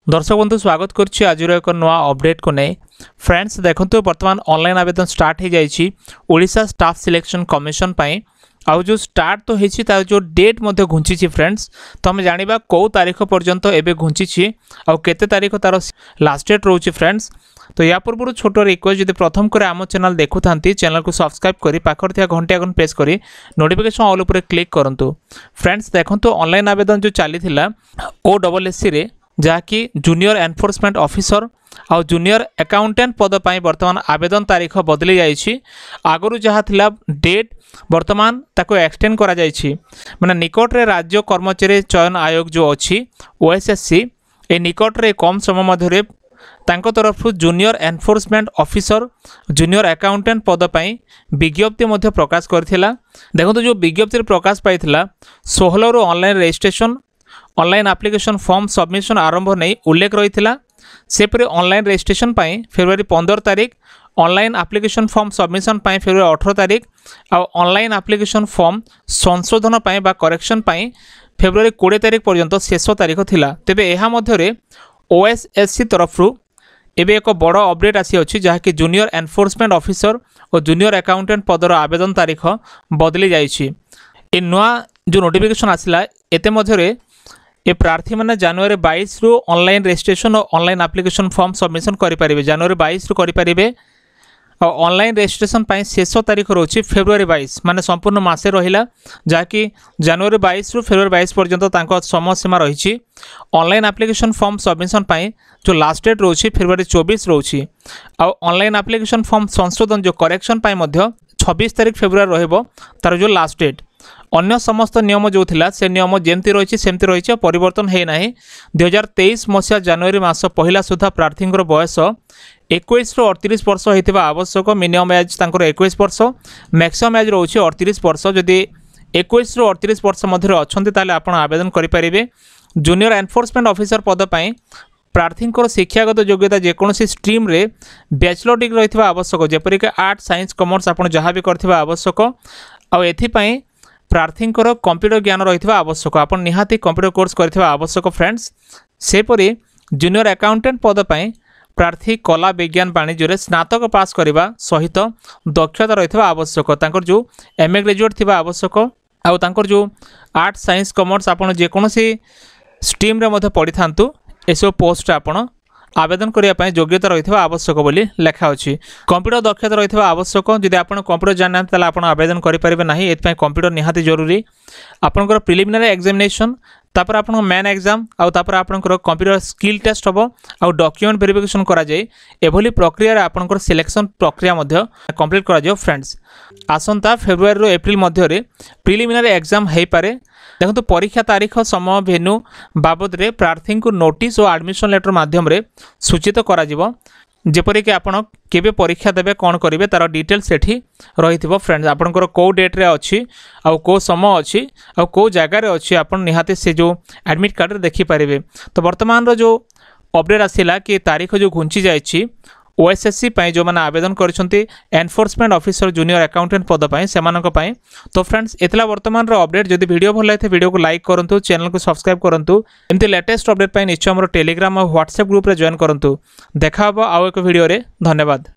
दर्शक बंधु स्वागत करुच्ची आज एक नुआ अपडेट को नहीं फ्रेंड्स देखो बर्तमान ऑनलाइन आवेदन स्टार्ट हो जाइए ओडिशा स्टाफ सिलेक्शन कमिशन आउ जो स्टार्ट तो होती तार जो डेट मध्य घुंची फ्रेंड्स तो आम जाना कौ तारीख पर्यंत एवं घुंची आउ केते तारीख तार लास्ट डेट रोचे फ्रेंड्स। तो या पूर्व छोट रिक्वेस्ट जब प्रथम कर आम चैनल देखु चैनल को सब्सक्राइब करी पाखर घंटे आइकन प्रेस करी नोटिफिकेशन ऑल उपर क्लिक करूँ। फ्रेंड्स देखो ऑनलाइन आवेदन जो चली OSSC रे जहाँकि जूनियर एनफोर्समेंट ऑफिसर आ जूनियर अकाउंटेंट पद पर वर्तमान आवेदन तारीख बदली जाइए। आगु जहाँ थिला डेट वर्तमान ताको एक्सटेंड करा जाइए माने निकट रे राज्य कर्मचारी चयन आयोग जो अच्छी OSSC ए निकट रे कम समय मध्य तांको तरफ junior enforcement officer junior accountant पद पर विज्ञप्ति मध्य प्रकाश करथिला। देखो जो विज्ञप्ति प्रकाश पाइथिला 16 रु online registration online application form submission आरंभ नहीं उल्लेख रही है। सेपरी ऑनलाइन रजिस्ट्रेशन फेब्रुआरी 15 तारीख online application form submission February 18 तारीख और ऑनलाइन एप्लिकेशन फॉर्म संशोधन बा करेक्शन फेब्रुआरी 20 तारीख पर्यंत शेष तारीख थिला। तेबे एहा मध्यरे OSSC तरफ एबे एक बड़ अपडेट आसी अछि जहाँकि जूनियर एनफोर्समेंट ऑफिसर और जूनियर अकाउंटेंट पदर आवेदन तारीख बदली जाइए। ए नुआ जो नोटिफिकेशन आसिला एते मध्यरे ये प्रार्थी मैंने जनवरी 22 रु ऑनलाइन रजिस्ट्रेशन और ऑनलाइन एप्लिकेशन फॉर्म सबमिशन करेंगे। जनवरी 22 रु करेंगे और ऑनलाइन रजिस्ट्रेशन शेष तारीख रोचे फेब्रुआरी 22 माने संपूर्ण मासे रहिला जहाँकि जनवरी 22 रु फेब्रुआरी 22 पर्यंत समय सीमा रही। ऑनलाइन एप्लिकेशन फॉर्म सबमिशन जो लास्ट डेट रोचे फेब्रुआरी 24 रोचे और ऑनलाइन एप्लिकेशन फॉर्म संशोधन जो करेक्शन 26 तारीख फेब्रुआरी रहिबो तार जो लास्ट डेट। अन्य समस्त नियम जो थिला से नियम जेमती रही सेमती रही परिवर्तन है ना। 2023 मसीहा जनवरी मास पहला सुधा प्रार्थी बयस 21 रु 38 वर्ष होता आवश्यक। मिनिमम एज 21 वर्ष मैक्सिमम एज रोचे 38 वर्ष। जदि 21 रु 38 वर्ष मध्य अच्छा आप आवेदन करेंगे। जूनियर एनफोर्समेंट ऑफिसर पद पर प्रार्थी शिक्षागत योग्यता जेकोसी स्ट्रीम रे बैचलर डिग्री रही आवश्यक जेपरिक आर्ट साइंस कॉमर्स आप जहाँ भी करथिबा आवश्यक। आउ एथिपाई प्रार्थी कंप्यूटर ज्ञान रही आवश्यक आप निहाती कंप्यूटर कोर्स करथिबा आवश्यक फ्रेंड्स। सेपरी जूनियर अकाउंटेंट पद पर प्रार्थी कला विज्ञान वाणिज्य स्नातक पास करने सहित दक्षता रही आवश्यक। तांकर जो MA ग्रेजुएट थी आवश्यक आउ तांकर जो आर्ट साइंस कॉमर्स आप जेकोसी स्ट्रीम रे मध्य पढ़ी था एसब पोस्ट आपड़ आवेदन करने योग्यता रही आवश्यक बोली लेखा अच्छी। कंप्यूटर दक्षता रही आवश्यक जदि आप कंप्यूटर जाना आप आवेदन करेंगे ना। ये कंप्यूटर निहाती जरूरी। आपंकर प्रिलिमिनारी एग्जामिनेशन तापर आप मेन एग्जाम आउर आपंकर कंप्यूटर स्किल टेस्ट हम आउ डॉक्यूमेंट वेरिफिकेशन करा जाए एभली प्रक्रिया आपंकर सिलेक्शन प्रक्रिया मध्य कंप्लीट करा जाए फ्रेंड्स। आसंता फेब्रुआरी रो एप्रिल मध्य प्रिलिमिनारी एग्जाम हो पारे। देखो परीक्षा तारीख समय भेन्यू बाबद रे प्रार्थी को नोटिस और एडमिशन लेटर माध्यम रे सूचित करा जिवो जेपरिक आपण केबे परीक्षा देबे कौन करेंगे तार डिटेल्स सेठी रही फ्रेंड्स। आपंकर कौ डेट रे अच्छी आउ कौ समय अच्छी आउ कौ जगार अच्छी आप निहाती से जो एडमिट कार्ड देखिपारे। तो वर्तमान रो जो अपडेट आसिला कि तारीख जो घुंची जाइए OSSC जो मैंने आवेदन करछंती एनफोर्समेंट ऑफिसर जूनियर अकाउंटेंट पद से। तो फ्रेंड्स एतला वर्तमान अपडेट जदि वीडियो भल लगे वीडियो को लाइक करूँ चैनल को सब्सक्राइब करूँ। एमती लेटेस्ट अपडेट निश्चय मोर टेलीग्राम और व्हाट्सएप ग्रुप रे जॉइन करूँ। देखा आउ एक वीडियो रे धन्यवाद।